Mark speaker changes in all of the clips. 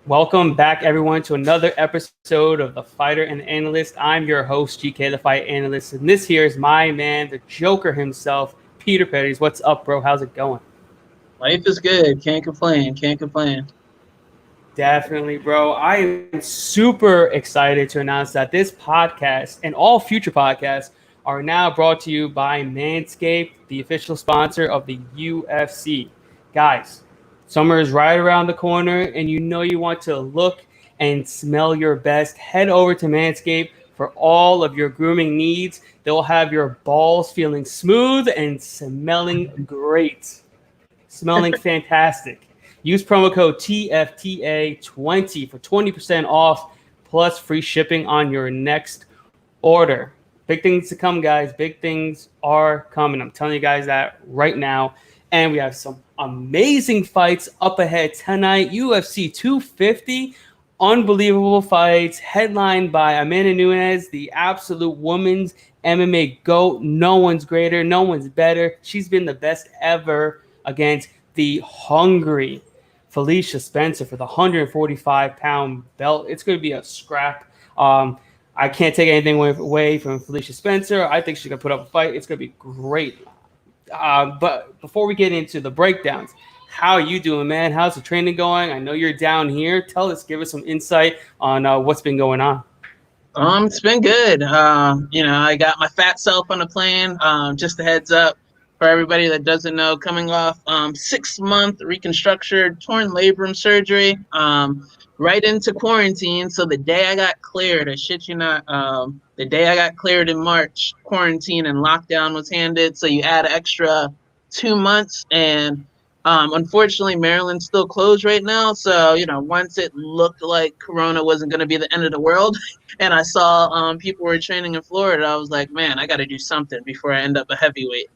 Speaker 1: Welcome back, everyone, to another episode of the Fighter and Analyst. I'm your host, GK The Fight Analyst, and this here is my man, the Joker himself, Peter Petties. What's up, bro? How's it going?
Speaker 2: Life is good. Can't complain. Can't complain.
Speaker 1: Definitely, bro. I am super excited to announce that this podcast and all future podcasts are now brought to you by Manscaped, the official sponsor of the UFC. Guys, summer is right around the corner, and you know you want to look and smell your best. Head over to Manscaped for all of your grooming needs. They'll have your balls feeling smooth and smelling great, smelling fantastic. Use promo code TFTA20 for 20% off plus free shipping on your next order. Big things to come, guys. Big things are coming. I'm telling you guys that right now. And we have some amazing fights up ahead tonight. UFC 250, unbelievable fights, headlined by Amanda Nunes, the absolute women's MMA GOAT. No one's greater, no one's better. She's been the best ever against the hungry Felicia Spencer for the 145-pound belt. It's going to be a scrap. I can't take anything away from Felicia Spencer. I think she's going to put up a fight. It's going to be great. But before we get into the breakdowns, how are you doing, man? How's the training going? I know you're down here. Give us some insight on what's been going on.
Speaker 2: It's been good. I got my fat self on the plane. Just a heads up for everybody that doesn't know, coming off 6-month reconstruction, torn labrum surgery, right into quarantine. So the day I got cleared, I shit you not, the day I got cleared in March, quarantine and lockdown was handed. So you add an extra 2 months and unfortunately, Maryland's still closed right now. So, once it looked like Corona wasn't going to be the end of the world, and I saw people were training in Florida, I was like, man, I got to do something before I end up a heavyweight.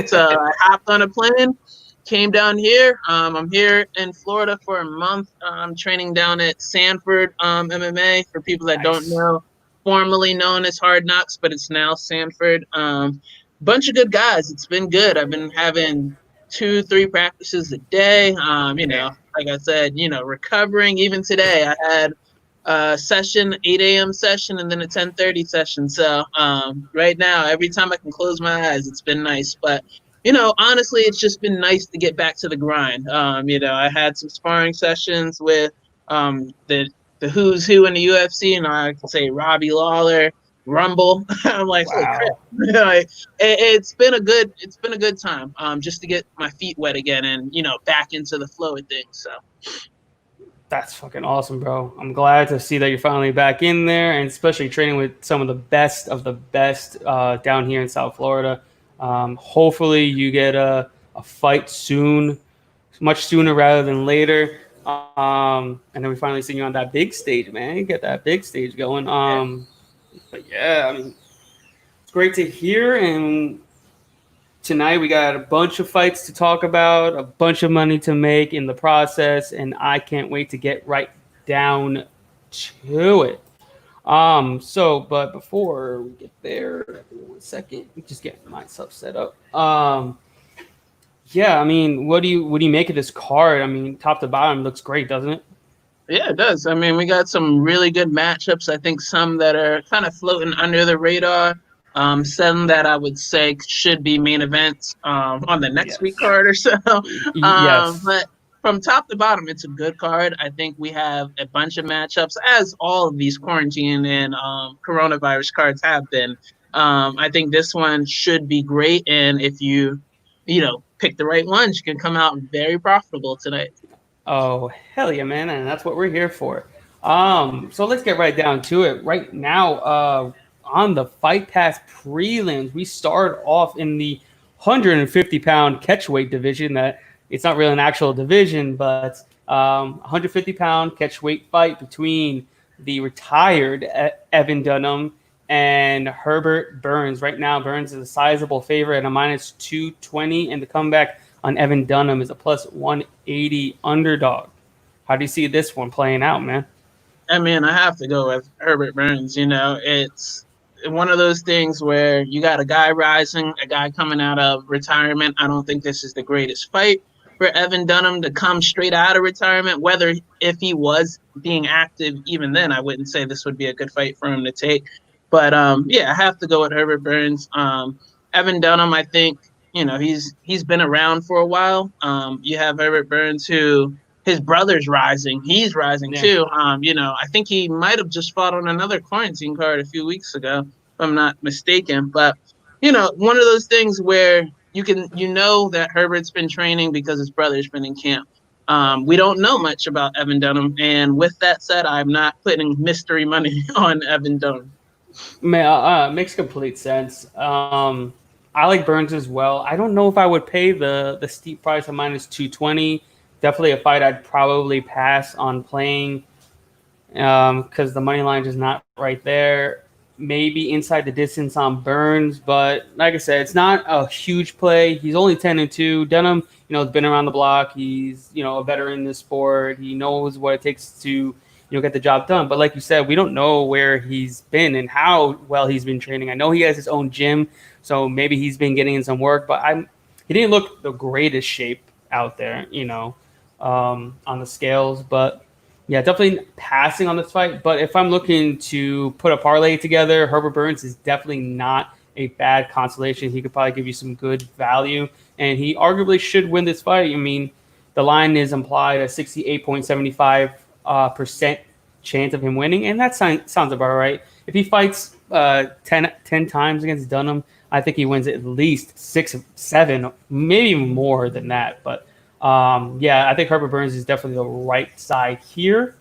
Speaker 2: So I hopped on a plane, came down here. I'm here in Florida for a month. I'm training down at Sanford MMA, for people that don't
Speaker 1: Nice.
Speaker 2: know, formerly known as Hard Knocks, but it's now Sanford. Bunch of good guys. It's been good. I've been having 2-3 practices a day. Like I said, recovering. Even today, I had a session, 8 a.m. session, and then a 10:30 session. So right now, every time I can close my eyes, it's been nice. But honestly, it's just been nice to get back to the grind. I had some sparring sessions with the who's who in the UFC, and I can say Robbie Lawler, Rumble. I'm like, holy crap!
Speaker 1: Wow.
Speaker 2: Like, it's been a good time. Just to get my feet wet again and back into the flow of things. So
Speaker 1: That's fucking awesome, bro. I'm glad to see that you're finally back in there, and especially training with some of the best down here in South Florida. Hopefully, you get a fight soon, much sooner rather than later. And then we finally see you on that big stage, man. You get that big stage going. But yeah, I mean, it's great to hear. And tonight we got a bunch of fights to talk about, a bunch of money to make in the process, and I can't wait to get right down to it. But before we get there, give me 1 second. We just get myself set up. Yeah, I mean, what do you make of this card? I mean, top to bottom looks great, doesn't it?
Speaker 2: yeah, it does. I mean, we got some really good matchups. I think some that are kind of floating under the radar. Some that I would say should be main events on the next week
Speaker 1: Yes.
Speaker 2: card or so.
Speaker 1: Yes.
Speaker 2: But from top to bottom, it's a good card. I think we have a bunch of matchups, as all of these quarantine and coronavirus cards have been. I think this one should be great, and if you pick the right ones, you can come out very profitable tonight.
Speaker 1: Oh, hell yeah, man. And that's what we're here for. So let's get right down to it. Right now, on the Fight Pass prelims, we start off in the 150-pound catchweight division. That it's not really an actual division, but 150-pound catchweight fight between the retired Evan Dunham and Herbert Burns. Right now, Burns is a sizable favorite at a minus 220, and the comeback on Evan Dunham is a plus 180 underdog. How do you see this one playing out, man?
Speaker 2: I mean, I have to go with Herbert Burns. It's one of those things where you got a guy rising, a guy coming out of retirement. I don't think this is the greatest fight for Evan Dunham to come straight out of retirement. Whether if he was being active even then, I wouldn't say this would be a good fight for him to take. But yeah, I have to go with Herbert Burns. Evan Dunham, I think he's been around for a while. You have Herbert Burns, who his brother's rising. He's rising
Speaker 1: Yeah.
Speaker 2: too. I think he might have just fought on another quarantine card a few weeks ago, if I'm not mistaken. But one of those things where you know that Herbert's been training because his brother's been in camp. We don't know much about Evan Dunham, and with that said, I'm not putting mystery money on Evan Dunham.
Speaker 1: Makes complete sense. I like Burns as well. I don't know if I would pay the steep price of -220. Definitely a fight I'd probably pass on playing because the money line is not right there. Maybe inside the distance on Burns, but like I said, it's not a huge play. He's only 10-2. Dunham, has been around the block. He's a veteran in the sport. He knows what it takes to get the job done. But like you said, we don't know where he's been and how well he's been training. I know he has his own gym, so maybe he's been getting in some work. But he didn't look the greatest shape out there, on the scales, but. Yeah, definitely passing on this fight. But if I'm looking to put a parlay together, Herbert Burns is definitely not a bad consolation. He could probably give you some good value, and he arguably should win this fight. I mean, the line is implied a 68.75% chance of him winning, and that sounds about right. If he fights 10 times against Dunham, I think he wins at least 6, 7, maybe even more than that. But yeah, I think Herbert Burns is definitely the right side here.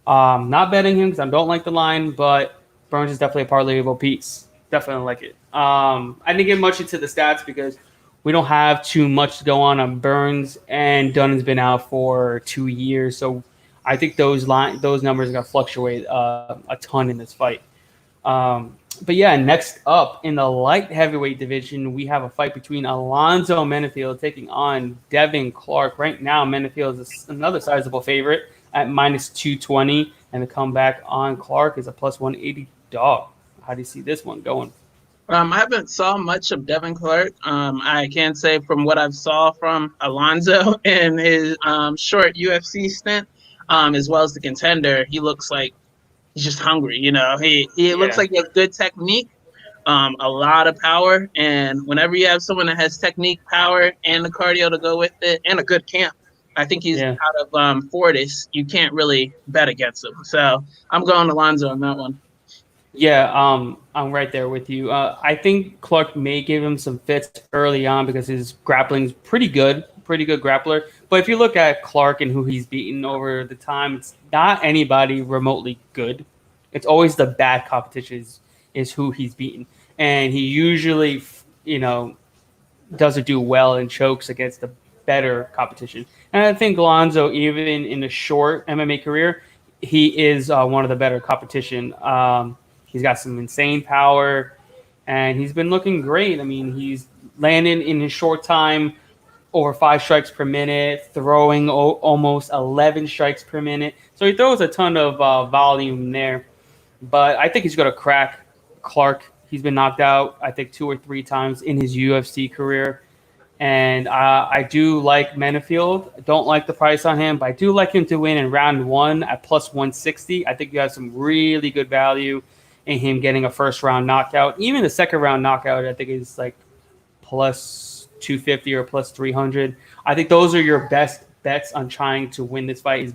Speaker 1: Not betting him because I don't like the line, but Burns is definitely a parlayable piece. Definitely like it. I didn't get much into the stats because we don't have too much to go on Burns, and Dunn's been out for 2 years, so I think those numbers are gonna fluctuate a ton in this fight. But yeah, next up in the light heavyweight division, we have a fight between Alonzo Menifield taking on Devin Clark. Right now, Menifield is another sizable favorite at -220, and the comeback on Clark is a +180 dog. How do you see this one going?
Speaker 2: I haven't saw much of Devin Clark. I can say from what I've saw from Alonzo in his short UFC stint, as well as the contender, he looks like he's just hungry. He looks
Speaker 1: Yeah,
Speaker 2: like he has good technique, a lot of power, and whenever you have someone that has technique, power, and the cardio to go with it, and a good camp, I think he's
Speaker 1: yeah.
Speaker 2: out of Fortis. You can't really bet against him. So I'm going Alonzo on that one.
Speaker 1: Yeah, I'm right there with you. I think Clark may give him some fits early on because his grappling's pretty good grappler. But if you look at Clark and who he's beaten over the time, it's not anybody remotely good. It's always the bad competition is who he's beaten, and he usually, doesn't do well and chokes against the better competition. And I think Alonzo, even in a short MMA career, he is one of the better competition. He's got some insane power, and he's been looking great. I mean, he's landing in his short time over 5 strikes per minute, throwing almost 11 strikes per minute. So he throws a ton of volume there. But I think he's going to crack Clark. He's been knocked out, I think, 2 or 3 times in his UFC career. And I do like Menifield. Don't like the price on him, but I do like him to win in round 1 at +160. I think you have some really good value in him getting a first round knockout. Even the second round knockout, I think is like +250 or +300. I think those are your best bets on trying to win this fight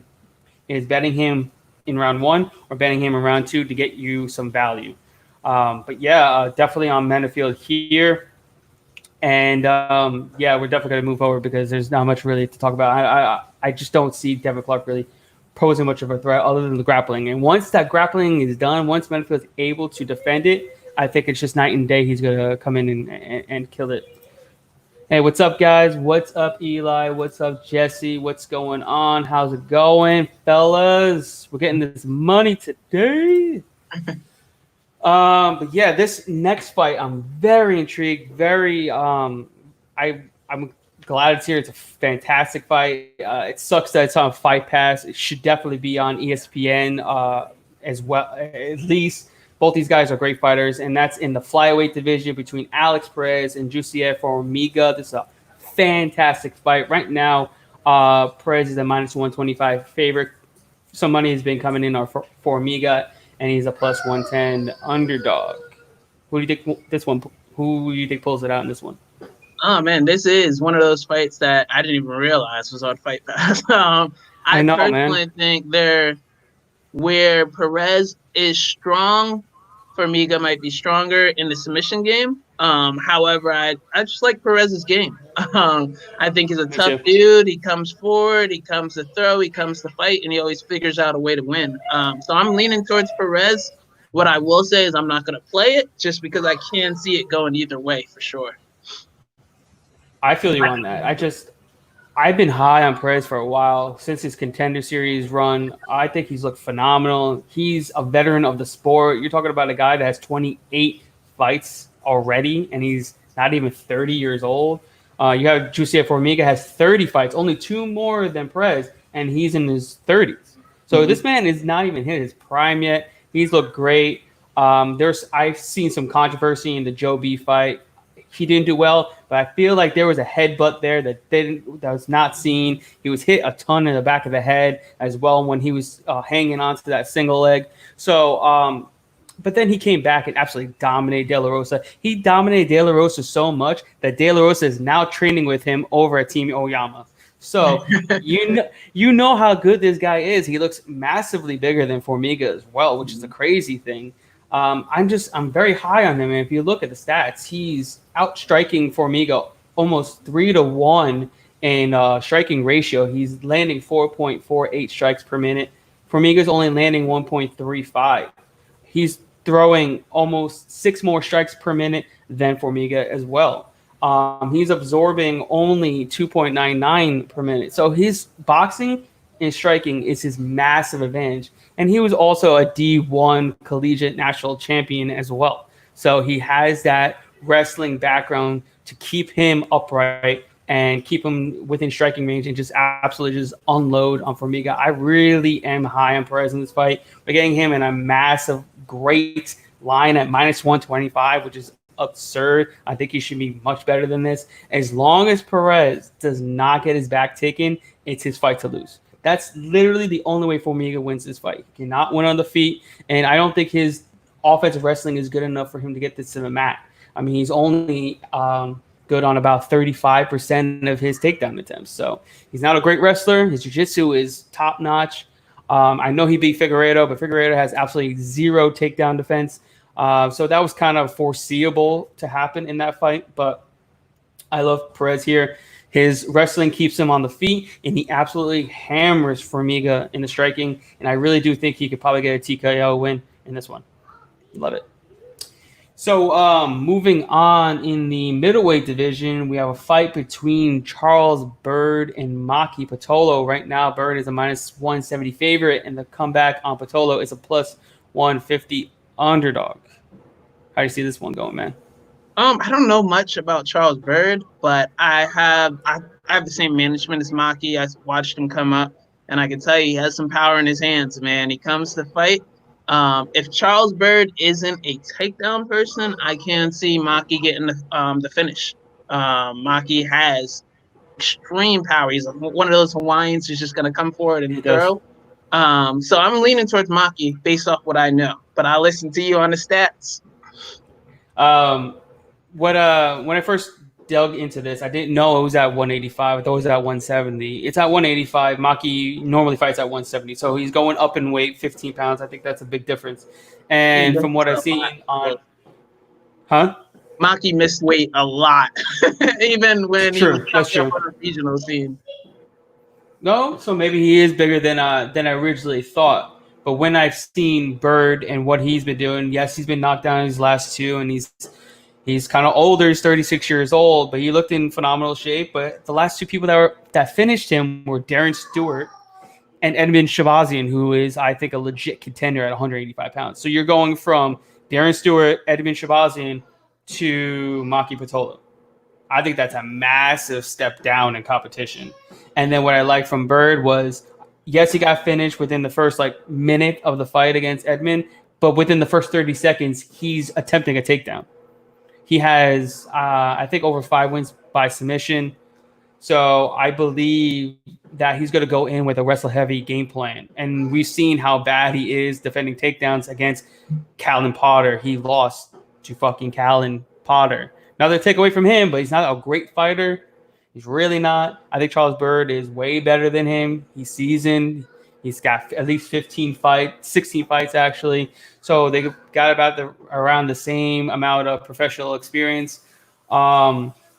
Speaker 1: is betting him in round 1 or betting him in round 2 to get you some value. But yeah, definitely on Menifield here. And yeah, we're definitely going to move forward because there's not much really to talk about. I just don't see Devin Clark really posing much of a threat other than the grappling. And once that grappling is done, once Menifield is able to defend it, I think it's just night and day. He's going to come in and kill it. Hey, what's up, guys? What's up, Eli? What's up, Jesse? What's going on? How's it going, fellas? We're getting this money today. But yeah, this next fight, I'm very intrigued. I'm glad it's here. It's a fantastic fight. It sucks that it's on Fight Pass. It should definitely be on ESPN as well. At least both these guys are great fighters, and that's in the flyweight division between Alex Perez and Jussier Formiga. This is a fantastic fight right now. Perez is a minus 125 favorite. Some money has been coming in for Formiga, and he's a plus 110 underdog. Who do you think this one? Who do you think pulls it out in this one?
Speaker 2: Oh man, this is one of those fights that I didn't even realize was on Fight Pass.
Speaker 1: I
Speaker 2: I
Speaker 1: know, man.
Speaker 2: personally think they're where Perez is strong, Formiga might be stronger in the submission game. However, I just like Perez's game. I think he's a
Speaker 1: Me
Speaker 2: tough
Speaker 1: too.
Speaker 2: dude. He comes forward, he comes to throw, he comes to fight, and he always figures out a way to win. So I'm leaning towards Perez. What I will say is I'm not going to play it just because I can see it going either way for sure.
Speaker 1: I feel you on that. I've been high on Perez for a while since his contender series run. I think he's looked phenomenal. He's a veteran of the sport. You're talking about a guy that has 28 fights already, and he's not even 30 years old. You have Jussier Formiga has 30 fights, only two more than Perez, and he's in his 30s. So this
Speaker 2: Mhm.
Speaker 1: man is not even hit his prime yet. He's looked great. I've seen some controversy in the Joe B fight. He didn't do well, but I feel like there was a headbutt there that was not seen. He was hit a ton in the back of the head as well when he was hanging on to that single leg. So, but then he came back and absolutely dominated De La Rosa. He dominated De La Rosa so much that De La Rosa is now training with him over at Team Oyama. So you know how good this guy is. He looks massively bigger than Formiga as well, which is a crazy thing. I'm very high on him. And if you look at the stats, he's outstriking Formiga almost 3-1 in striking ratio. He's landing 4.48 strikes per minute. Formiga's only landing 1.35. He's throwing almost 6 more strikes per minute than Formiga as well. He's absorbing only 2.99 per minute. So his boxing and striking is his massive advantage. And he was also a D1 collegiate national champion as well. So he has that wrestling background to keep him upright and keep him within striking range and just absolutely just unload on Formiga. I really am high on Perez in this fight. We're getting him in a massive, great line at minus 125, which is absurd. I think he should be much better than this. As long as Perez does not get his back taken, it's his fight to lose. That's literally the only way Formiga wins this fight. He cannot win on the feet, and I don't think his offensive wrestling is good enough for him to get this to the mat. I mean, he's only good on about 35% of his takedown attempts. So he's not a great wrestler. His jiu-jitsu is top-notch. I know he beat Figueiredo, but Figueiredo has absolutely zero takedown defense. So that was kind of foreseeable to happen in that fight. But I love Perez here. His wrestling keeps him on the feet, and he absolutely hammers Formiga in the striking. And I really do think he could probably get a TKO win in this one. Love it. So moving on in the middleweight division, we have a fight between Charles Byrd and Maki Pitolo. Right now, Byrd is a minus 170 favorite, and the comeback on Pitolo is a plus 150 underdog. How do you see this one going, man?
Speaker 2: I don't know much about Charles Byrd, but I have the same management as Maki. I watched him come up, and I can tell you he has some power in his hands, man. He comes to fight. If Charles Byrd isn't a takedown person, I can see Maki getting the finish. Maki has extreme power. He's one of those Hawaiians who's just going to come forward and
Speaker 1: He does.
Speaker 2: throw. So I'm leaning towards Maki based off what I know, but I'll listen to you on the stats.
Speaker 1: Um, when I first dug into this, I didn't know it was at 185. I thought it was at 170. It's at 185. Maki normally fights at 170, so he's going up in weight 15 pounds. I think that's a big difference. And from what I've seen on, huh?
Speaker 2: Maki missed weight a lot, even when he was
Speaker 1: That's
Speaker 2: coming
Speaker 1: true.
Speaker 2: up on the regional scene.
Speaker 1: No, so maybe he is bigger than I originally thought. But when I've seen Bird and what he's been doing, yes, he's been knocked down in his last two, and he's kind of older. He's 36 years old, but he looked in phenomenal shape. But the last two people that finished him were Darren Stewart and Edmund Shabazian, who is, I think, a legit contender at 185 pounds. So you're going from Darren Stewart, Edmund Shabazian to Maki Pitolo. I think that's a massive step down in competition. And then what I liked from Bird was, yes, he got finished within the first minute of the fight against Edmund, but within the first 30 seconds, he's attempting a takedown. He has, I think, over 5 wins by submission. So I believe that he's going to go in with a wrestle heavy game plan. And we've seen how bad he is defending takedowns against Callan Potter. He lost to fucking Callan Potter. Another takeaway from him, but he's not a great fighter. He's really not. I think Charles Bird is way better than him. He's seasoned. He's got at least 15 fights, 16 fights actually. So they got around the same amount of professional experience.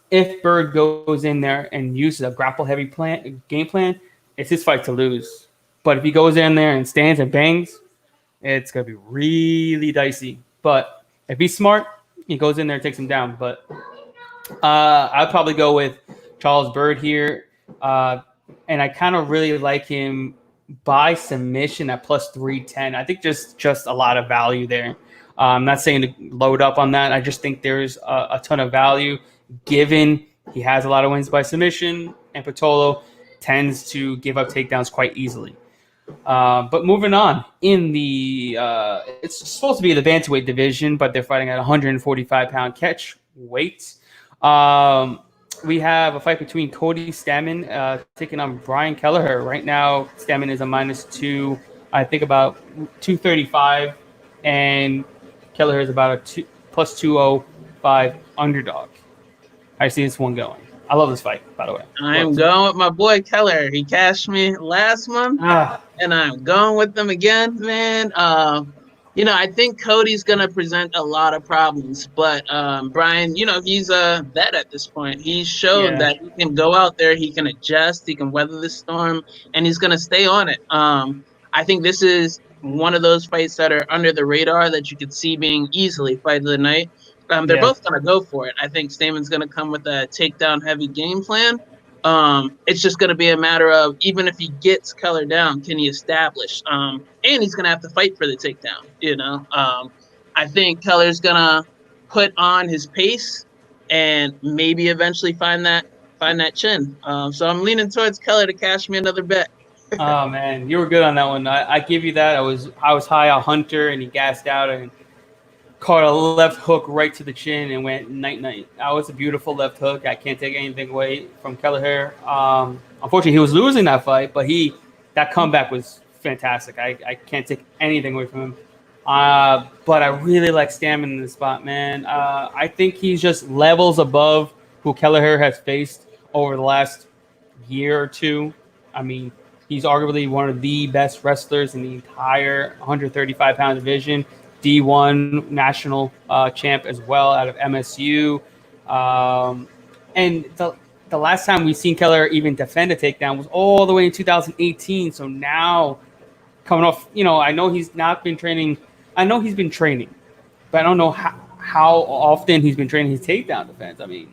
Speaker 1: If Bird goes in there and uses a grapple heavy game plan, it's his fight to lose. But if he goes in there and stands and bangs, it's gonna be really dicey. But if he's smart, he goes in there and takes him down. But I'd probably go with Charles Bird here, and I kind of really like him by submission at plus 310. I think just a lot of value there. I'm not saying to load up on that. I just think there's a ton of value given he has a lot of wins by submission, and Patolo tends to give up takedowns quite easily. But moving on, in the it's supposed to be the bantamweight division, but they're fighting at 145-pound catch weight. We have a fight between Cody Stamann taking on Brian Kelleher. Right now, Stamann is a -2, I think about 235, and Kelleher is about a plus 205 underdog. I see this one going. I love this fight, by the way.
Speaker 2: I am going with my boy Keller. He cashed me last month, and I'm going with them again, man. I think Cody's going to present a lot of problems, but Brian, he's a vet at this point. He's shown that he can go out there, he can adjust, he can weather the storm, and he's going to stay on it. I think this is one of those fights that are under the radar that you could see being easily fight of the night. They're both going to go for it. I think Stamann's going to come with a takedown-heavy game plan. It's just going to be a matter of, even if he gets Keller down, can he establish? And he's going to have to fight for the takedown, I think Keller's going to put on his pace and maybe eventually find that chin. So I'm leaning towards Keller to cash me another bet.
Speaker 1: Oh, man, you were good on that one. I give you that. I was high on Hunter, and he gassed out and caught a left hook right to the chin and went night-night. That was a beautiful left hook. I can't take anything away from Kelleher. Unfortunately, he was losing that fight, but that comeback was fantastic. I can't take anything away from him. But I really like Stamann in this spot, man. I think he's just levels above who Kelleher has faced over the last year or two. I mean, he's arguably one of the best wrestlers in the entire 135-pound division. D1 national champ as well out of MSU. And the last time we've seen Keller even defend a takedown was all the way in 2018. So now coming off, I know he's not been training. I know he's been training, but I don't know how often he's been training his takedown defense. I mean,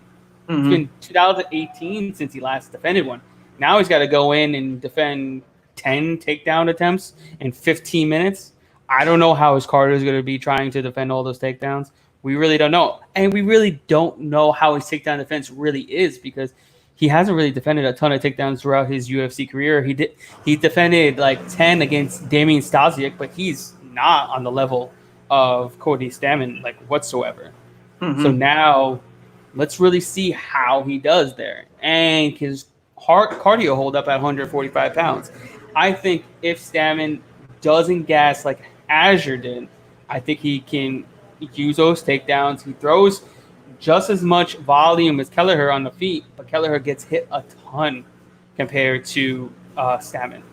Speaker 1: It's been 2018 since he last defended one. Now he's got to go in and defend 10 takedown attempts in 15 minutes. I don't know how his cardio is going to be trying to defend all those takedowns. We really don't know. And we really don't know how his takedown defense really is because he hasn't really defended a ton of takedowns throughout his UFC career. He defended like 10 against Damian Stasiak, but he's not on the level of Cody Stamann like whatsoever. So now let's really see how he does there. And his cardio hold up at 145 pounds. I think if Stamann doesn't gas like Azure did, I think he can use those takedowns. He throws just as much volume as Kelleher on the feet, but Kelleher gets hit a ton compared to Stamann.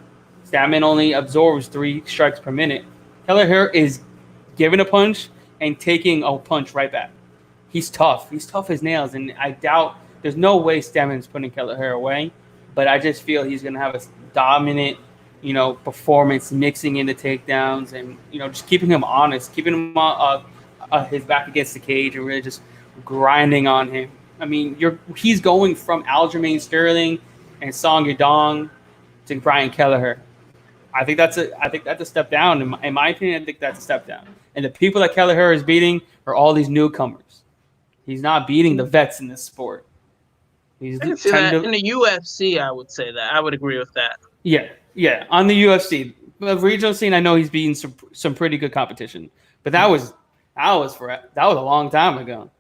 Speaker 1: Stamann only absorbs 3 strikes per minute. Kelleher is giving a punch and taking a punch right back. He's tough. He's tough as nails, and I doubt there's no way Stamann's putting Kelleher away, but I just feel he's going to have a dominant performance, mixing in the takedowns and, just keeping him honest, keeping him his back against the cage and really just grinding on him. I mean, he's going from Aljamain Sterling and Song Yadong to Brian Kelleher. I think that's a step down. In my opinion, I think that's a step down. And the people that Kelleher is beating are all these newcomers. He's not beating the vets in this sport.
Speaker 2: I can see that. In the UFC, I would say that. I would agree with that.
Speaker 1: Yeah, on the UFC. The regional scene, I know he's beating some pretty good competition. But that was a long time ago.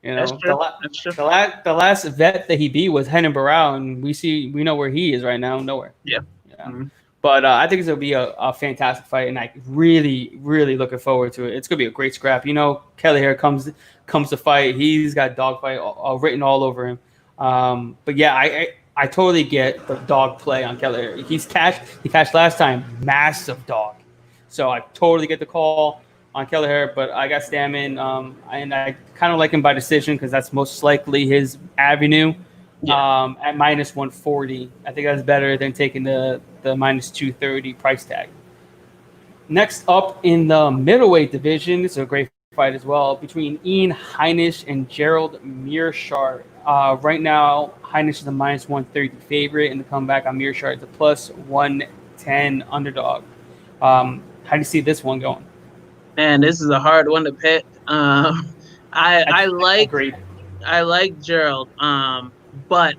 Speaker 1: You
Speaker 2: That's
Speaker 1: know,
Speaker 2: true. That's true.
Speaker 1: the last vet that he beat was Henan Barao, and we know where he is right now, nowhere.
Speaker 2: Yeah.
Speaker 1: Yeah.
Speaker 2: Mhm.
Speaker 1: But I think it's gonna be a fantastic fight, and I really, really looking forward to it. It's gonna be a great scrap. You know, Kelly here comes to fight. He's got dogfight written all over him. But yeah, I totally get the dog play on Kelly. He cashed last time, massive dog. So I totally get the call on Kelleher, but I got Stammen, and I kind of like him by decision because that's most likely his avenue.
Speaker 2: Yeah.
Speaker 1: At minus 140, I think that's better than taking the minus 230 price tag. Next up in the middleweight division, it's a great fight as well between Ian Heinisch and Gerald Mearshart. Right now, Heinisch is a minus 130 favorite, and the comeback on Mearshart is a plus 110 underdog. How do you see this one going?
Speaker 2: Man, this is a hard one to pick. I
Speaker 1: I
Speaker 2: I like
Speaker 1: agreed.
Speaker 2: I like Gerald. But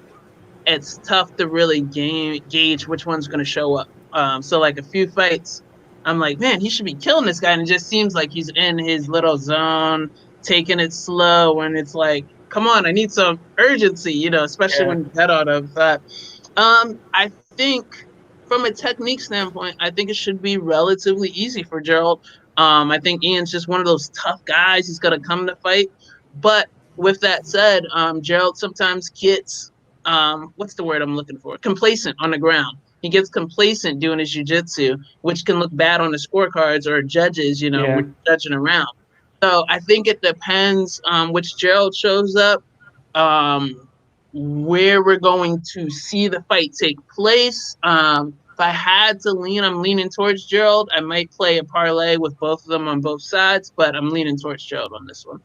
Speaker 2: it's tough to really gauge which one's going to show up. So like a few fights, I'm like, man, he should be killing this guy, and it just seems like he's in his little zone, taking it slow. And it's like, come on, I need some urgency, especially
Speaker 1: Yeah,
Speaker 2: when you get out of that. I think from a technique standpoint, I think it should be relatively easy for Gerald. I think Ian's just one of those tough guys. He's gonna come to fight. But with that said, Gerald sometimes gets what's the word I'm looking for? Complacent on the ground. He gets complacent doing his jujitsu, which can look bad on the scorecards or judges,
Speaker 1: yeah.
Speaker 2: when judging around. So I think it depends which Gerald shows up. Um, where we're going to see the fight take place. If I had to lean, I'm leaning towards Gerald. I might play a parlay with both of them on both sides, but I'm leaning towards Gerald on this one.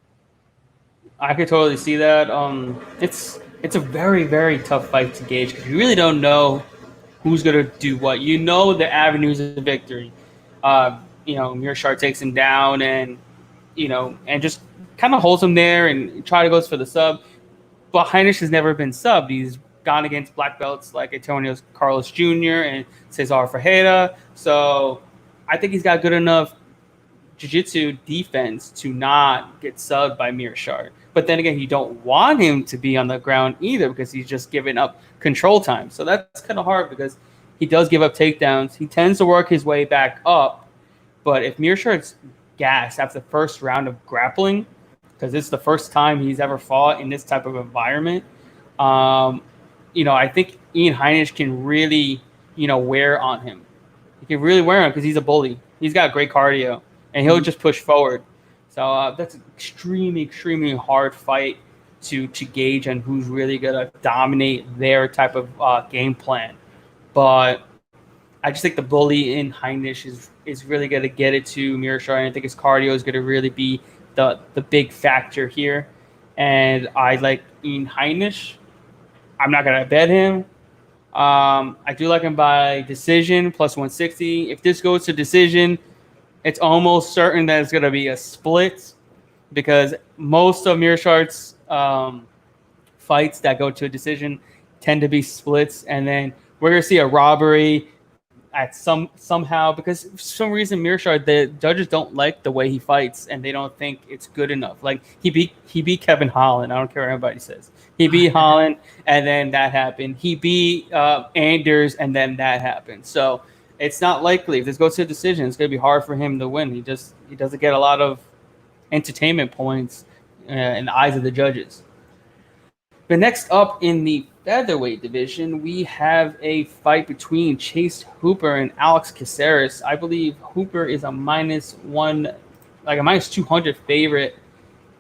Speaker 1: I could totally see that. It's a very very tough fight to gauge because you really don't know who's gonna do what. You know the avenues of victory. Mearshart takes him down and and just kind of holds him there and try to goes for the sub. But Heinisch has never been subbed. He's gone against black belts like Antonio Carlos Jr. and Cesar Ferreira. So I think he's got good enough jiu-jitsu defense to not get subbed by Mearshart. But then again, you don't want him to be on the ground either because he's just giving up control time. So that's kind of hard because he does give up takedowns. He tends to work his way back up. But if Mearshart's gassed after the first round of grappling, because it's the first time he's ever fought in this type of environment, I think Ian Heinisch can really, wear on him. He can really wear him because he's a bully. He's got great cardio and he'll just push forward. So that's an extremely, extremely hard fight to gauge on who's really gonna dominate their type of game plan. But I just think the bully in Heinisch is really gonna get it to Mearshart, and I think his cardio is gonna really be the big factor here. And I like Ian Heinisch. I'm not gonna bet him. I do like him by decision plus 160. If this goes to decision, it's almost certain that it's going to be a split because most of Mearshart's fights that go to a decision tend to be splits, and then we're going to see a robbery at somehow because for some reason Mearshart, the judges don't like the way he fights and they don't think it's good enough. Like he beat Kevin Holland. I don't care what anybody says. He beat Holland, and then that happened. He beat Anders, and then that happened. So it's not likely if this goes to a decision, it's going to be hard for him to win. He doesn't get a lot of entertainment points in the eyes of the judges. But next up in the featherweight division, we have a fight between Chase Hooper and Alex Caceres. I believe Hooper is a minus 200 favorite,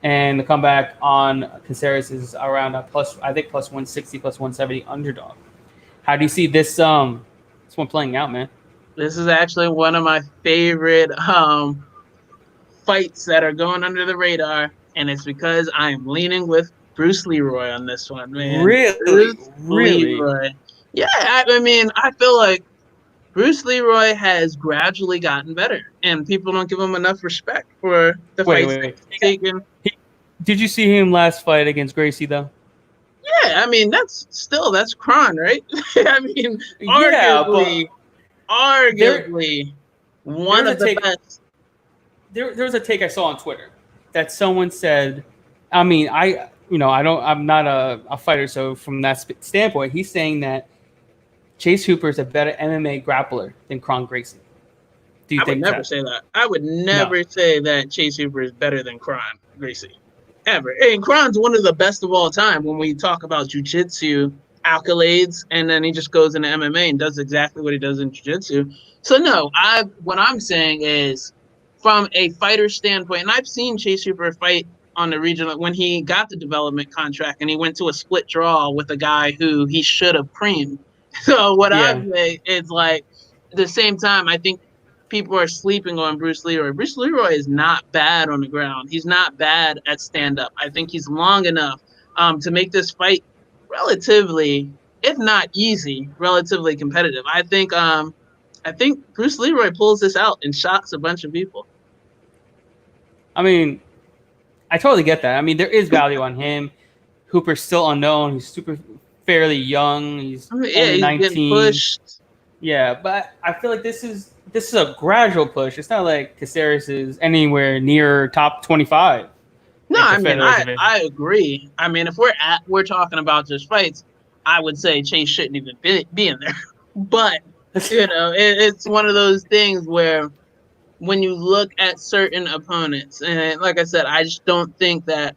Speaker 1: and the comeback on Caceres is around a plus 160, plus 170 underdog. How do you see this one playing out, man?
Speaker 2: This is actually one of my favorite fights that are going under the radar, and it's because I'm leaning with Bruce Leroy on this one, man.
Speaker 1: Really?
Speaker 2: Bruce
Speaker 1: Really?
Speaker 2: Leroy. Yeah, I mean, I feel like Bruce Leroy has gradually gotten better, and people don't give him enough respect for the fights that he's taken.
Speaker 1: Did you see him last fight against Gracie, though?
Speaker 2: Yeah, I mean, that's Kron, right? I mean, arguably one of the best.
Speaker 1: There was a take I saw on Twitter that someone said I mean, I'm not a fighter, so from that standpoint, he's saying that Chase Hooper is a better MMA grappler than Kron Gracie. Do you
Speaker 2: I would
Speaker 1: think
Speaker 2: never
Speaker 1: that?
Speaker 2: say that. I would
Speaker 1: No.
Speaker 2: never say that Chase Hooper is better than Kron Gracie. Ever. And Kron's one of the best of all time when we talk about jujitsu accolades, and then he just goes into MMA and does exactly what he does in jujitsu. So no, I what I'm saying is from a fighter standpoint, and I've seen Chase Hooper fight on the regional when he got the development contract and he went to a split draw with a guy who he should have creamed. So what I
Speaker 1: Yeah.
Speaker 2: say is like at the same time, I think people are sleeping on Bruce Leroy. Bruce Leroy is not bad on the ground. He's not bad at stand up. I think he's long enough to make this fight relatively, if not easy, relatively competitive. I think Bruce Leroy pulls this out and shocks a bunch of people.
Speaker 1: I mean, I totally get that. I mean, there is value on him. Hooper's still unknown. He's super fairly young. He's
Speaker 2: I mean, yeah,
Speaker 1: only
Speaker 2: he's getting
Speaker 1: 19.
Speaker 2: pushed.
Speaker 1: Yeah, but I feel like this is a gradual push. It's not like Caceres is anywhere near top 25
Speaker 2: No,
Speaker 1: at the
Speaker 2: I mean
Speaker 1: featherweight division.
Speaker 2: I agree. I mean, if we're talking about just fights, I would say Chase shouldn't even be in there. But it's one of those things where when you look at certain opponents, and like I said, I just don't think that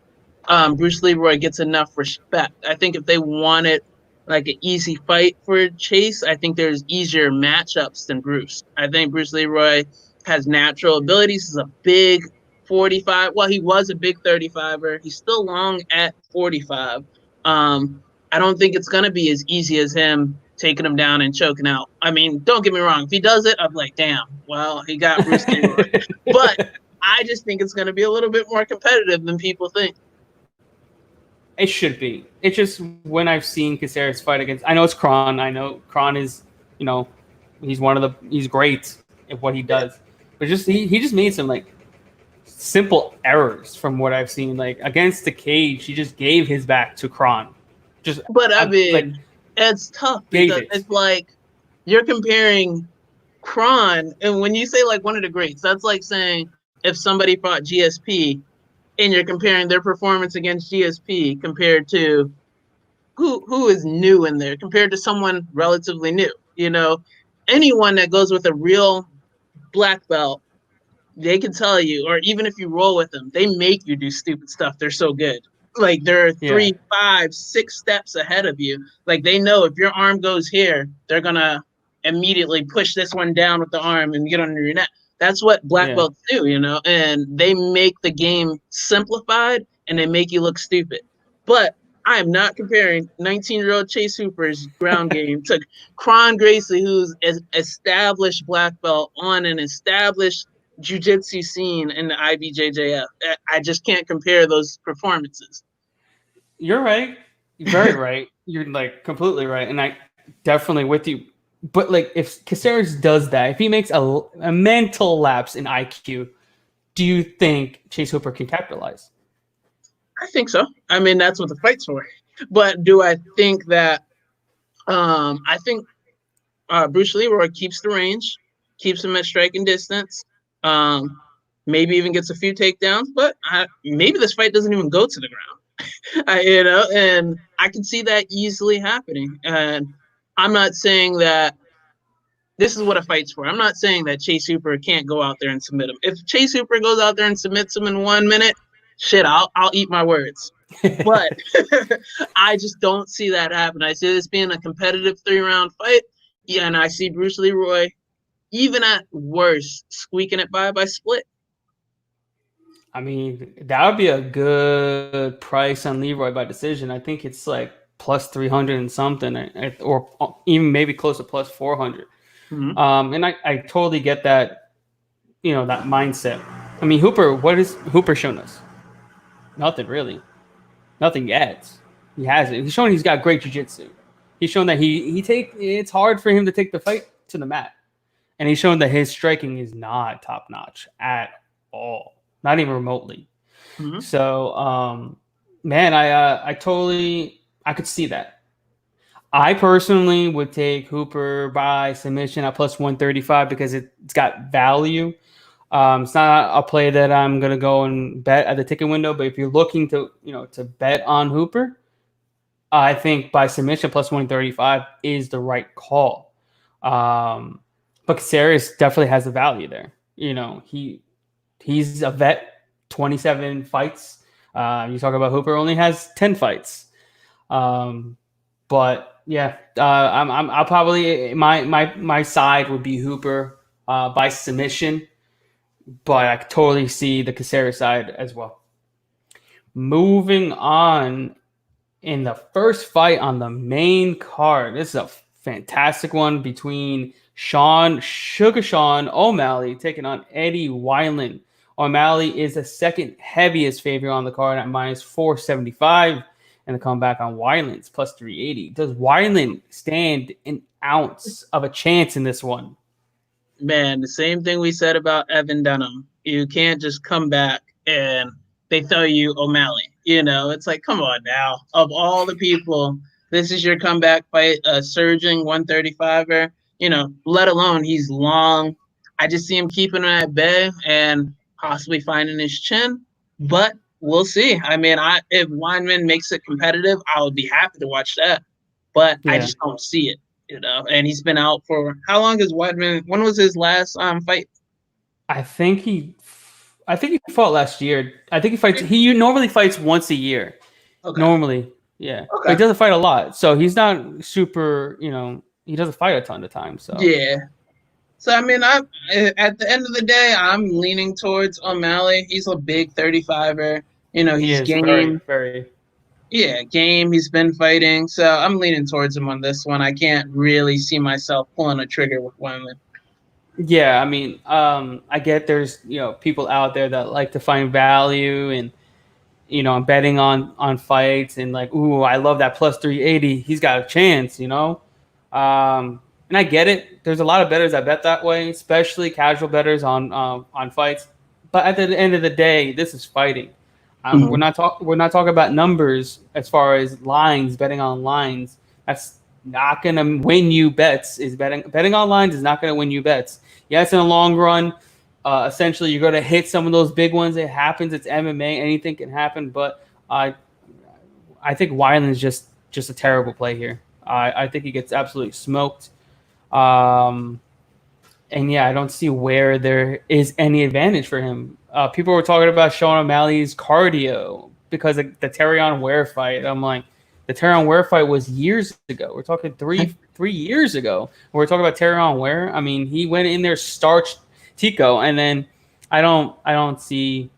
Speaker 2: Bruce Leroy gets enough respect. I think if they wanted like an easy fight for Chase, I think there's easier matchups than Bruce. I think Bruce Leroy has natural abilities. He's a big 45. Well, he was a big 35er. He's still long at 45. I don't think it's going to be as easy as him taking him down and choking out. I mean, don't get me wrong. If he does it, I'm like, damn, well, he got Bruce Leroy. But I just think it's going to be a little bit more competitive than people think.
Speaker 1: It should be. It's just when I've seen Caceres fight against, I know it's Kron. I know Kron is, you know, he's great at what he does. But just he just made some like simple errors from what I've seen. Like against the cage, he just gave his back to Kron. Just
Speaker 2: But I
Speaker 1: like
Speaker 2: mean, it's tough
Speaker 1: gave
Speaker 2: because
Speaker 1: it.
Speaker 2: it's like you're comparing Kron, and when you say like one of the greats, that's like saying if somebody fought GSP and you're comparing their performance against GSP compared to who is new in there compared to someone relatively new. Anyone that goes with a real black belt, they can tell you, or even if you roll with them, they make you do stupid stuff. They're so good. Like they're
Speaker 1: Yeah.
Speaker 2: 3, 5, 6 steps ahead of you. Like they know if your arm goes here, they're gonna immediately push this one down with the arm and get under your neck. That's what black
Speaker 1: Yeah.
Speaker 2: belts do, and they make the game simplified and they make you look stupid. But I am not comparing 19-year-old Chase Hooper's ground game to Kron Gracie, who's an established black belt on an established jiu-jitsu scene in the IBJJF. I just can't compare those performances.
Speaker 1: You're right. You're very right. You're like completely right. And I definitely with you. But like if Caceres does that, if he makes a mental lapse in IQ, do you think Chase Hooper can capitalize?
Speaker 2: I think so. I mean, that's what the fight's for. But do I think that I think Bruce Leroy keeps the range, keeps him at striking distance, maybe even gets a few takedowns, but maybe this fight doesn't even go to the ground. And I can see that easily happening. And I'm not saying that this is what a fight's for. I'm not saying that Chase Hooper can't go out there and submit him. If Chase Hooper goes out there and submits him in 1 minute, shit, I'll eat my words. But I just don't see that happen. I see this being a competitive 3-round fight. Yeah, and I see Bruce Leroy, even at worst, squeaking it by split.
Speaker 1: I mean, that would be a good price on Leroy by decision. I think it's like plus 300 and something, or even maybe close to plus 400.
Speaker 2: Mm-hmm.
Speaker 1: And I totally get that, that mindset. I mean, what has Hooper shown us? Nothing really. Nothing yet. He hasn't. He's shown he's got great jiu-jitsu. He's shown that it's hard for him to take the fight to the mat. And he's shown that his striking is not top notch at all. Not even remotely.
Speaker 2: Mm-hmm.
Speaker 1: So, man, I could see that. I personally would take Hooper by submission at plus 135 because it's got value. It's not a play that I'm gonna go and bet at the ticket window, but if you're looking to to bet on Hooper, I think by submission plus 135 is the right call. But Caceres definitely has the value there. He's a vet, 27 fights. You talk about Hooper only has 10 fights. But yeah, I'll probably my side would be Hooper by submission, but I totally see the Caceres side as well. Moving on, in the first fight on the main card, this is a fantastic one between Sugar Sean O'Malley taking on Eddie Wineland. O'Malley is the second heaviest favorite on the card at minus 475, and the comeback on Wineland's plus 380. Does Wineland stand an ounce of a chance in this one?
Speaker 2: Man, the same thing we said about Evan Dunham. You can't just come back and they throw you O'Malley. It's like, come on now. Of all the people, this is your comeback fight, a surging 135er, let alone he's long. I just see him keeping him at bay and possibly finding his chin. But we'll see. I mean, if Weinman makes it competitive, I would be happy to watch that. But I just don't see it. And he's been out for how long is Weidman? When was his last fight?
Speaker 1: I think he fought last year. I think he fights. He normally fights once a year.
Speaker 2: Okay.
Speaker 1: Normally, yeah.
Speaker 2: Okay.
Speaker 1: But he doesn't fight a lot, so he's not super. He doesn't fight a ton of time. So
Speaker 2: yeah. So I mean, at the end of the day, I'm leaning towards O'Malley. He's a big 35er. He's game.
Speaker 1: Very, very.
Speaker 2: Yeah, game. He's been fighting, so I'm leaning towards him on this one. I can't really see myself pulling a trigger with Weinman.
Speaker 1: Yeah, I mean, I get there's people out there that like to find value and I'm betting on fights and like, ooh, I love that plus 380. He's got a chance, and I get it. There's a lot of bettors that bet that way, especially casual bettors on fights. But at the end of the day, this is fighting. We're not talking about numbers as far as lines, betting on lines. That's not going to win you bets. Betting on lines is not going to win you bets. Yes, in the long run, essentially you're going to hit some of those big ones. It happens. It's MMA. Anything can happen. But I think Weiland is just a terrible play here. I think he gets absolutely smoked. And yeah, I don't see where there is any advantage for him. People were talking about Sean O'Malley's cardio because of the Terrion Ware fight. I'm like, the Terrion Ware fight was years ago. We're talking three years ago. We're talking about Terrion Ware. I mean, he went in there, starched Tico, and then I don't see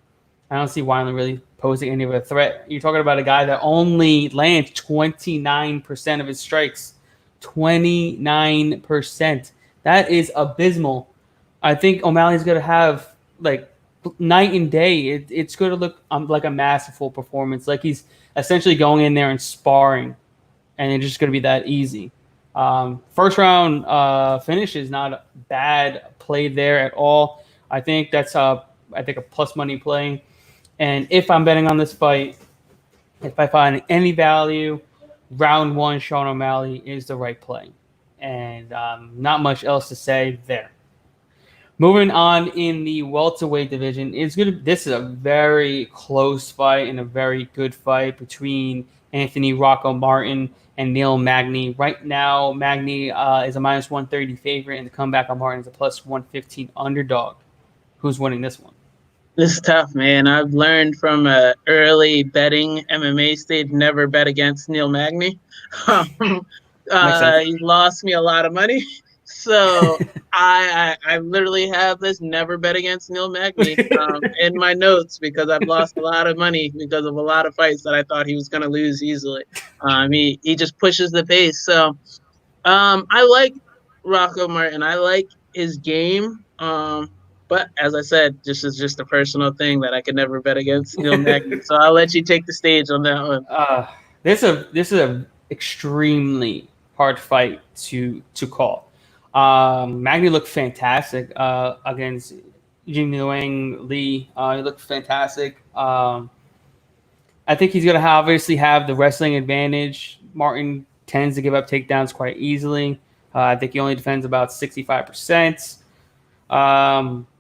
Speaker 1: Wineland really posing any of a threat. You're talking about a guy that only lands 29% of his strikes. 29%. That is abysmal. I think O'Malley's going to have like night and day. It's going to look like a masterful performance. Like he's essentially going in there and sparring, and it's just going to be that easy. First round finish is not a bad play there at all. I think that's a plus money play. And if I'm betting on this fight, if I find any value, round one Sean O'Malley is the right play. And not much else to say there. Moving on in the welterweight division, this is a very close fight and a very good fight between Anthony Rocco Martin and Neil Magny. Right now, Magny is a minus 130 favorite, and the comeback on Martin is a plus 115 underdog. Who's winning this one?
Speaker 2: This is tough, man. I've learned from an early betting MMA stage never bet against Neil Magny. He lost me a lot of money. So I literally have this never bet against Neil Magny in my notes because I've lost a lot of money because of a lot of fights that I thought he was going to lose easily. He just pushes the pace. So I like Rocco Martin. I like his game. But as I said, this is just a personal thing that I could never bet against Neil Magny. So I'll let you take the stage on that one.
Speaker 1: This is a extremely hard fight to call. Magny looked fantastic against Jingyuan Lee. He looked fantastic. I think he's going to obviously have the wrestling advantage. Martin tends to give up takedowns quite easily. I think he only defends about 65%.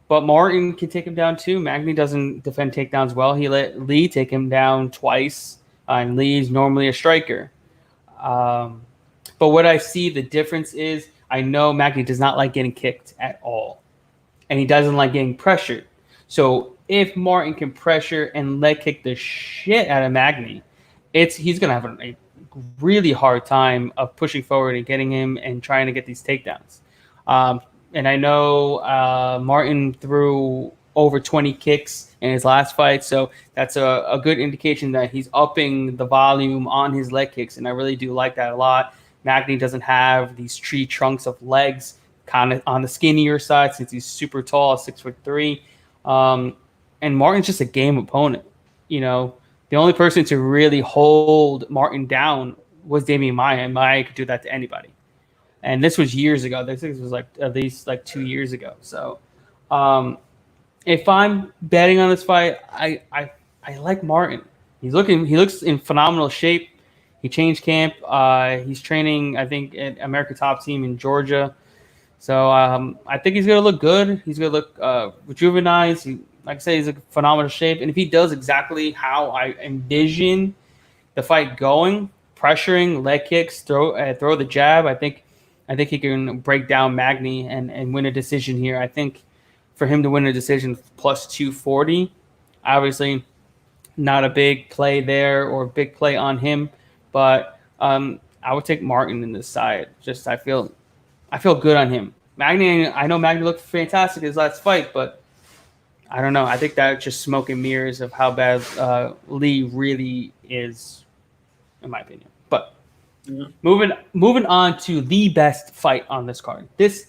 Speaker 1: But But Martin can take him down too. Magny doesn't defend takedowns well. He let Lee take him down twice, and Lee's normally a striker. Um, but what I see the difference is I know Magny does not like getting kicked at all, and he doesn't like getting pressured. So if Martin can pressure and leg kick the shit out of Magny, he's gonna have a really hard time of pushing forward and getting him and trying to get these takedowns. Um, and I know Martin threw over 20 kicks in his last fight, so that's a good indication that he's upping the volume on his leg kicks, and I really do like that a lot. Magny doesn't have these tree trunks of legs, kind of on the skinnier side since he's super tall, 6'3". And Martin's just a game opponent. You know, the only person to really hold Martin down was Damian Maia, and Maia could do that to anybody. And this was years ago. This was like at least like 2 years ago. So, if I'm betting on this fight, I like Martin. He looks in phenomenal shape. He changed camp. He's training, I think, at America Top Team in Georgia. So I think he's gonna look good. He's gonna look rejuvenized. Like I say, he's in phenomenal shape. And if he does exactly how I envision the fight going, pressuring, leg kicks, throw the jab, I think he can break down Magny and win a decision here. I think for him to win a decision plus 240, obviously not a big play there or big play on him, but I would take Martin in this side. Just I feel good on him. Magny, I know Magny looked fantastic in his last fight, but I don't know. I think that's just smoke and mirrors of how bad Lee really is, in my opinion. But moving on to the best fight on this card. This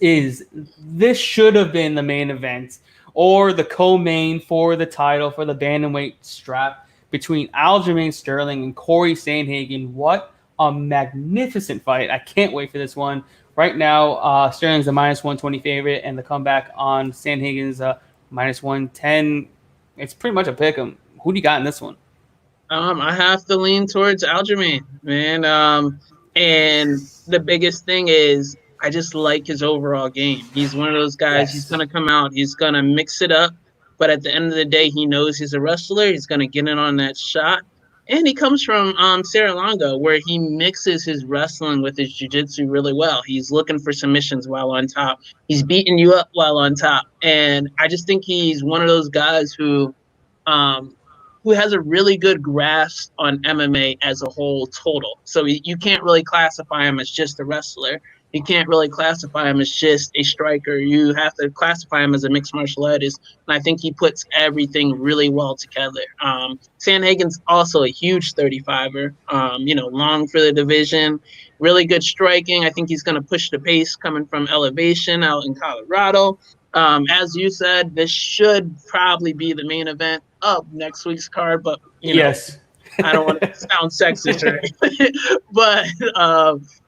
Speaker 1: should have been the main event or the co-main for the title for the bantamweight strap between Aljamain Sterling and Corey Sandhagen. What a magnificent fight! I can't wait for this one. Right now, Sterling's a -120 favorite, and the comeback on Sandhagen's -110. It's pretty much a pick 'em. Who do you got in this one?
Speaker 2: I have to lean towards Aljamain, man. And the biggest thing is I just like his overall game. He's one of those guys. Yes. He's gonna come out. He's gonna mix it up. But at the end of the day, he knows he's a wrestler. He's gonna get in on that shot. And he comes from Serra-Longo, where he mixes his wrestling with his jiu-jitsu really well. He's looking for submissions while on top. He's beating you up while on top. And I just think he's one of those guys who has a really good grasp on MMA as a whole total. So you can't really classify him as just a wrestler. You can't really classify him as just a striker. You have to classify him as a mixed martial artist. And I think he puts everything really well together. Sandhagen's also a huge 35er, long for the division, really good striking. I think he's going to push the pace coming from elevation out in Colorado. As you said, this should probably be the main event of next week's card, but
Speaker 1: yes.
Speaker 2: I don't want to sound sexist or anything, but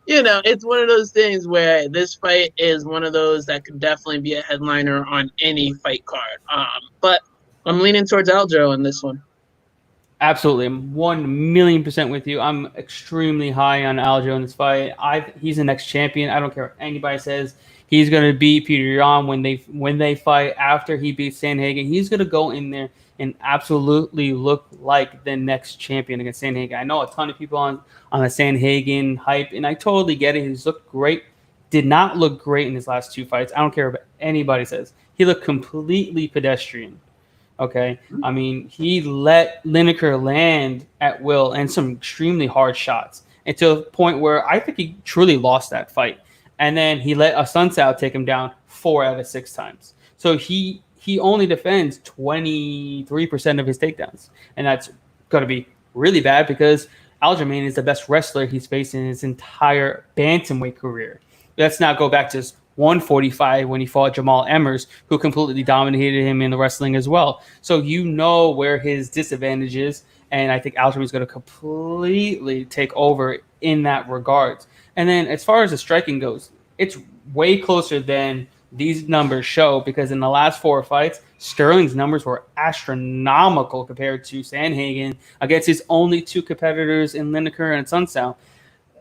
Speaker 2: it's one of those things where this fight is one of those that could definitely be a headliner on any fight card. But I'm leaning towards Aljo in this one.
Speaker 1: Absolutely, I'm 1,000,000% with you. I'm extremely high on Aljo in this fight. He's the next champion. I don't care what anybody says. He's going to beat Peter Yan when they fight after he beats Sandhagen. He's going to go in there and absolutely look like the next champion against Sandhagen. I know a ton of people on the Sandhagen hype, and I totally get it. He's looked great. Did not look great in his last two fights. I don't care what anybody says. He looked completely pedestrian. Okay? I mean, he let Lineker land at will and some extremely hard shots, and to a point where I think he truly lost that fight. And then he let a Sunsao take him down 4 out of 6 times. So he only defends 23% of his takedowns. And that's going to be really bad because Aljamain is the best wrestler he's faced in his entire bantamweight career. Let's not go back to 145 when he fought Jamal Emmers, who completely dominated him in the wrestling as well. So you know where his disadvantage is, and I think Aljamain is going to completely take over in that regards. And then as far as the striking goes, it's way closer than these numbers show because in the last 4 fights, Sterling's numbers were astronomical compared to Sandhagen against his only 2 competitors in Lineker and Sunsao.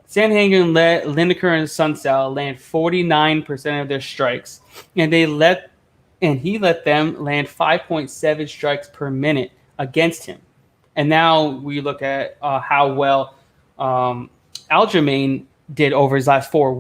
Speaker 1: Sandhagen let Lineker and Sunsao land 49% of their strikes, and they let and he let them land 5.7 strikes per minute against him. And now we look at how well Aljamain did over his last four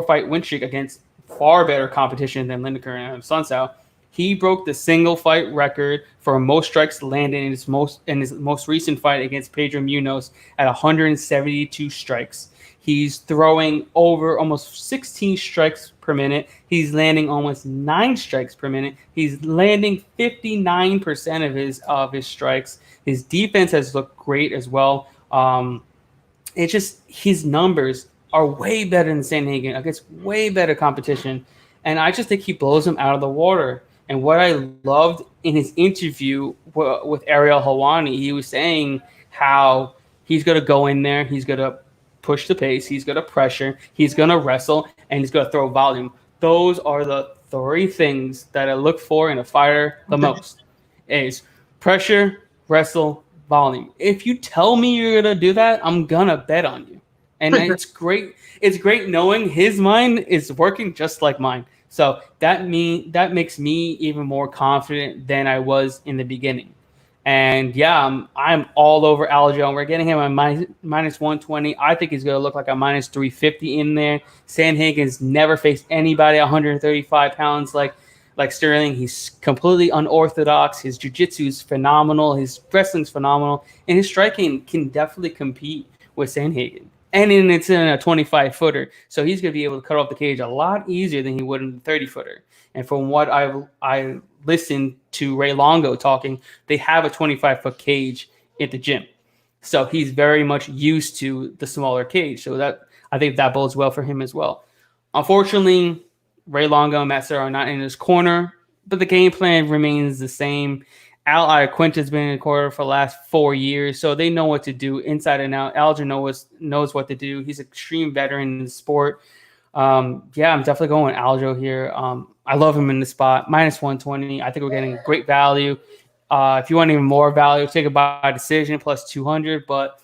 Speaker 1: fight win streak against far better competition than Lineker and Sun Sao. He broke the single fight record for most strikes landed in his most recent fight against Pedro Munoz at 172 strikes. He's throwing over almost 16 strikes per minute. He's landing almost 9 strikes per minute. He's landing 59% of his strikes. His defense has looked great as well. It's just his numbers are way better than Sandhagen against way better competition, and I just think he blows him out of the water. And what I loved in his interview with Ariel Helwani, he was saying how he's going to go in there, he's going to push the pace, he's going to pressure, he's going to wrestle, and he's going to throw volume. Those are the three things that I look for in a fighter the most: is pressure, wrestle, volume. If you tell me you're gonna do that, I'm gonna bet on you. And it's great. It's great knowing his mind is working just like mine. So that makes me even more confident than I was in the beginning. And yeah, I'm all over Aljo. We're getting him a minus 120. I think he's going to look like a minus 350 in there. Sandhagen's never faced anybody 135 pounds like Sterling. He's completely unorthodox. His jiu-jitsu is phenomenal. His wrestling's phenomenal. And his striking can definitely compete with Sandhagen. And it's in a 25-footer. So he's going to be able to cut off the cage a lot easier than he would in the 30-footer. And from what I listened to Ray Longo talking, they have a 25-foot cage at the gym. So he's very much used to the smaller cage. So that I think that bodes well for him as well. Unfortunately, Ray Longo and Matt Serra are not in his corner, but the game plan remains the same. Al Iaquinta has been in the corner for the last 4 years, so they know what to do inside and out. Alger knows what to do. He's an extreme veteran in the sport. Yeah, I'm definitely going with Aljo here. I love him in the spot. Minus 120. I think we're getting great value. If you want even more value, take it by decision plus 200. But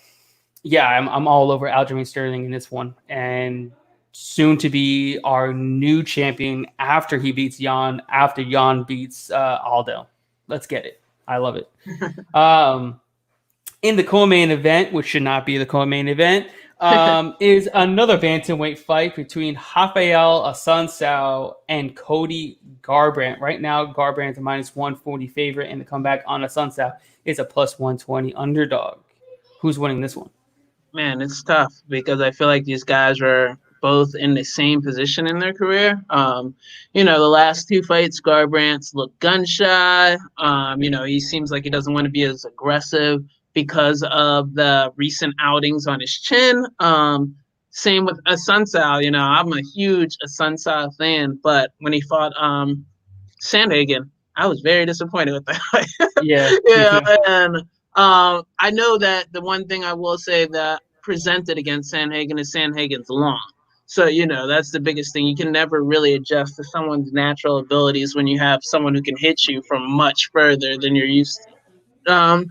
Speaker 1: yeah, I'm all over Aljamain Sterling in this one. And soon to be our new champion after he beats Jan, after Jan beats Aldo. Let's get it. I love it. In the co-main event, which should not be the co-main event, is another bantamweight fight between Rafael Assunção and Cody Garbrandt. Right now, Garbrandt's a minus 140 favorite, and the comeback on Assunção is a plus 120 underdog. Who's winning this one?
Speaker 2: Man, it's tough because I feel like these guys are both in the same position in their career. The last two fights, Garbrandt's looked gun shy. He seems like he doesn't want to be as aggressive because of the recent outings on his chin. Same with Assunção. I'm a huge Assunção fan, but when he fought Sandhagen, I was very disappointed with that.
Speaker 1: Yeah.
Speaker 2: And I know that the one thing I will say that presented against Sandhagen is Sandhagen's long. So, that's the biggest thing. You can never really adjust to someone's natural abilities when you have someone who can hit you from much further than you're used to.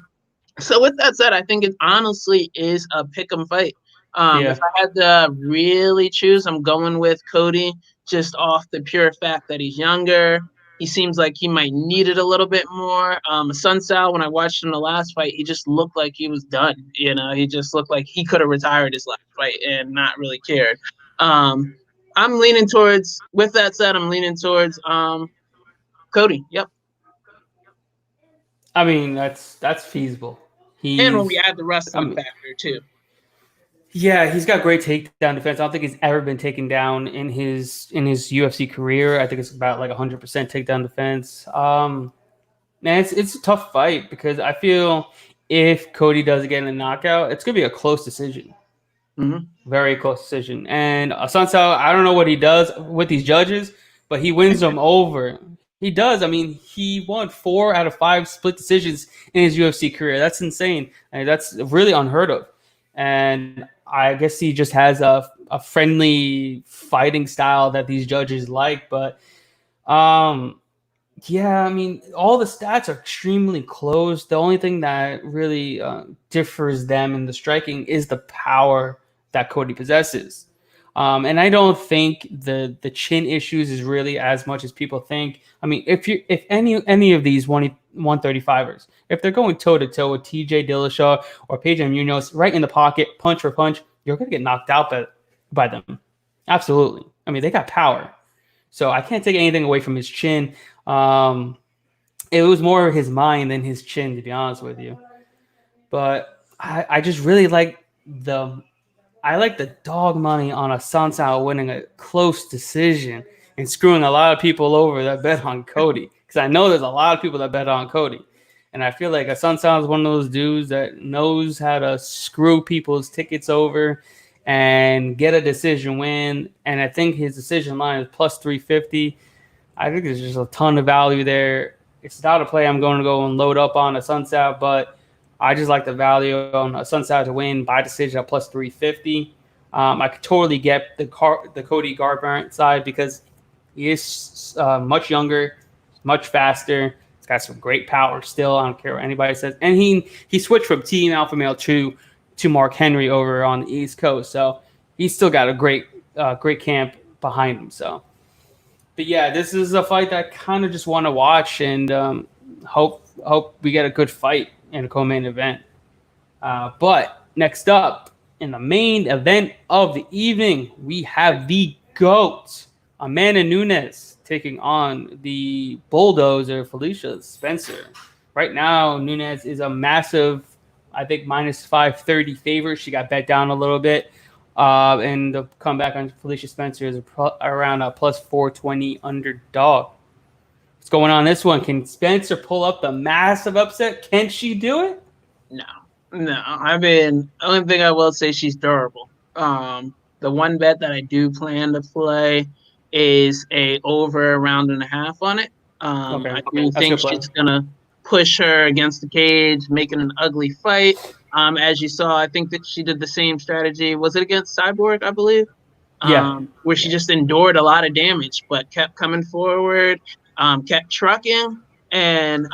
Speaker 2: So with that said, I think it honestly is a pick 'em fight. If I had to really choose, I'm going with Cody just off the pure fact that he's younger. He seems like he might need it a little bit more. Assunção, when I watched him the last fight, he just looked like he was done. He just looked like he could have retired his last fight and not really cared. I'm leaning towards, with that said, Cody. Yep.
Speaker 1: I mean, that's feasible.
Speaker 2: And when we add the wrestling factor too.
Speaker 1: Yeah, he's got great takedown defense. I don't think he's ever been taken down in his UFC career. I think it's about like 100% takedown defense. Man, it's a tough fight because I feel if Cody does get a knockout, it's gonna be a close decision.
Speaker 2: Mm-hmm.
Speaker 1: Very close decision. And Assunção, I don't know what he does with these judges, but he wins them over. He does. I mean, he won 4 out of 5 split decisions in his UFC career. That's insane. And that's really unheard of. And I guess he just has a friendly fighting style that these judges like. But yeah, I mean, all the stats are extremely close. The only thing that really differs them in the striking is the power that Cody possesses. And I don't think the chin issues is really as much as people think. I mean, if any of these 135ers, if they're going toe to toe with TJ Dillashaw or Pedro Munoz right in the pocket, punch for punch, you're gonna get knocked out by them. Absolutely. I mean, they got power. So I can't take anything away from his chin. It was more his mind than his chin, to be honest with you. But I just really like the dog money on a Sansao winning a close decision and screwing a lot of people over that bet on Cody. Because I know there's a lot of people that bet on Cody. And I feel like a Sansao is one of those dudes that knows how to screw people's tickets over and get a decision win. And I think his decision line is plus 350. I think there's just a ton of value there. It's not a play I'm going to go and load up on a Sunset, but I just like the value on a Sunset to win by decision at plus 350. I could totally get the Cody Garbrandt side because he is much younger, much faster. He's got some great power still. I don't care what anybody says. And he switched from Team Alpha Male to Mark Henry over on the East Coast, so he's still got a great camp behind him. So. But yeah, this is a fight that I kind of just want to watch and hope we get a good fight in a co-main event. But next up, in the main event of the evening, we have the GOAT, Amanda Nunes, taking on the bulldozer, Felicia Spencer. Right now, Nunes is a massive, I think, minus 530 favorite. She got bet down a little bit. And the comeback on Felicia Spencer is around a plus 420 underdog. What's going on in this one? Can Spencer pull up the massive upset? Can she do it?
Speaker 2: No. I mean, the only thing I will say, she's durable. The one bet that I do plan to play is a over a round and a half on it. I do think she's gonna push her against the cage, making an ugly fight. As you saw, I think that she did the same strategy. Was it against Cyborg, I believe?
Speaker 1: Yeah.
Speaker 2: Where she just endured a lot of damage, but kept coming forward, kept trucking, and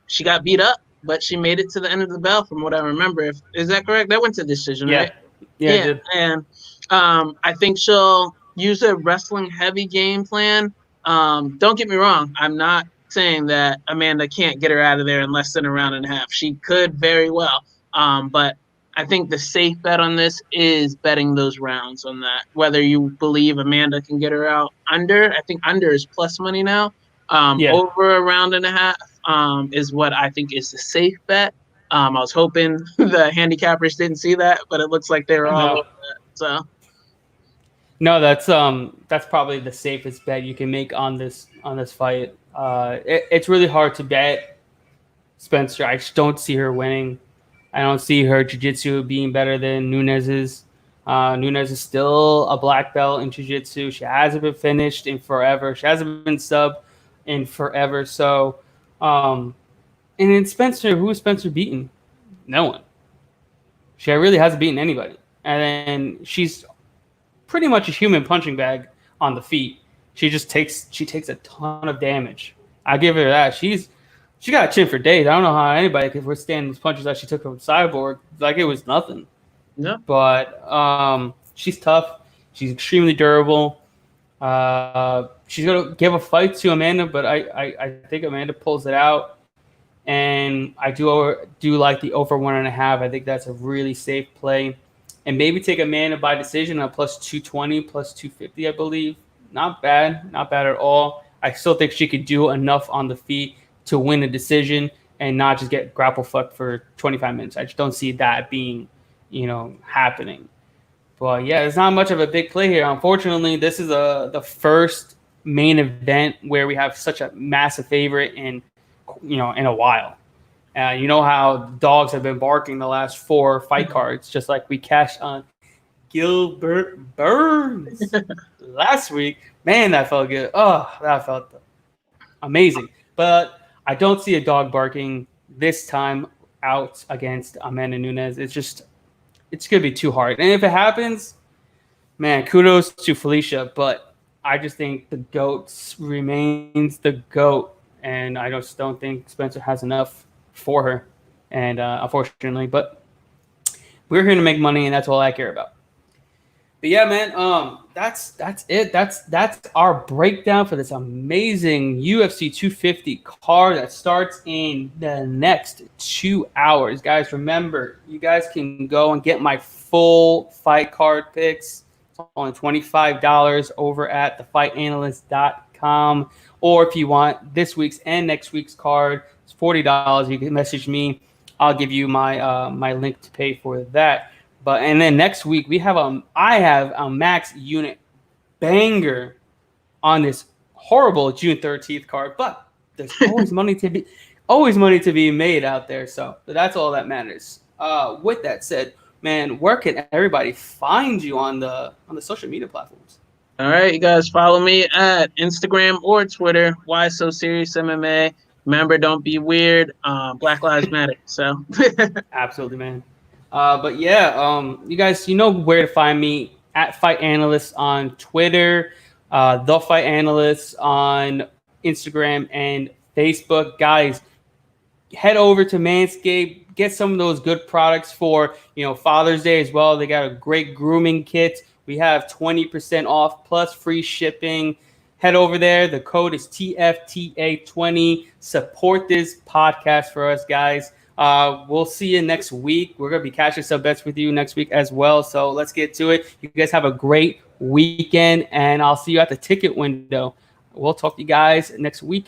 Speaker 2: she got beat up, but she made it to the end of the bell, from what I remember. Is that correct? That went to decision, right?
Speaker 1: Yeah.
Speaker 2: And I think she'll use a wrestling-heavy game plan. Don't get me wrong. I'm not saying that Amanda can't get her out of there in less than a round and a half. She could very well. But I think the safe bet on this is betting those rounds on that. Whether you believe Amanda can get her out under, I think under is plus money now. Over a round and a half is what I think is the safe bet. I was hoping the handicappers didn't see that, but it looks like they were all over that. So.
Speaker 1: No, that's probably the safest bet you can make on this fight. It's really hard to bet Spencer. I just don't see her winning. I don't see her jiu-jitsu being better than Nunes's. Nunes is still a black belt in jiu-jitsu. She hasn't been finished in forever. She hasn't been sub in forever. So, and in Spencer, who is Spencer beaten? No one. She really hasn't beaten anybody. And then she's pretty much a human punching bag on the feet. She takes a ton of damage. I give her that. She got a chin for days. I don't know how anybody could withstand those punches that she took from Cyborg. Like it was nothing.
Speaker 2: Yeah.
Speaker 1: But she's tough. She's extremely durable. She's gonna give a fight to Amanda, but I think Amanda pulls it out. And I do like the over 1.5. I think that's a really safe play. And maybe take Amanda by decision at plus 220, plus 250, I believe. Not bad at all. I still think she could do enough on the feet to win a decision and not just get grapple fucked for 25 minutes. I just don't see that being, happening. But yeah, it's not much of a big play here. Unfortunately, this is the first main event where we have such a massive favorite in a while. You know how dogs have been barking the last 4 fight cards, just like we cashed on Gilbert Burns last week. Man, that felt good. Oh, that felt amazing. But I don't see a dog barking this time out against Amanda Nunes. It's going to be too hard. And if it happens, man, kudos to Felicia. But I just think the GOAT remains the GOAT. And I just don't think Spencer has enough for her. And unfortunately, but we're here to make money, and that's all I care about. But yeah, man, that's it. That's our breakdown for this amazing UFC 250 card that starts in the next 2 hours. Guys, remember, you guys can go and get my full fight card picks. It's only $25 over at thefightanalyst.com. Or if you want this week's and next week's card, it's $40. You can message me. I'll give you my link to pay for that. But and then next week I have a max unit banger on this horrible June 13th card, but there's always money to be made out there. So that's all that matters. With that said, man, where can everybody find you on the social media platforms?
Speaker 2: All right, you guys follow me at Instagram or Twitter. Why So Serious MMA. Remember, don't be weird. Black Lives Matter. So
Speaker 1: Absolutely, man. But yeah, you guys, you know where to find me at Fight Analyst on Twitter, The Fight Analyst on Instagram and Facebook. Guys, head over to Manscaped, get some of those good products for Father's Day as well. They got a great grooming kit. We have 20% off plus free shipping. Head over there. The code is TFTA20. Support this podcast for us, guys. We'll see you next week. We're going to be catching some bets with you next week as well. So let's get to it. You guys have a great weekend, and I'll see you at the ticket window. We'll talk to you guys next week.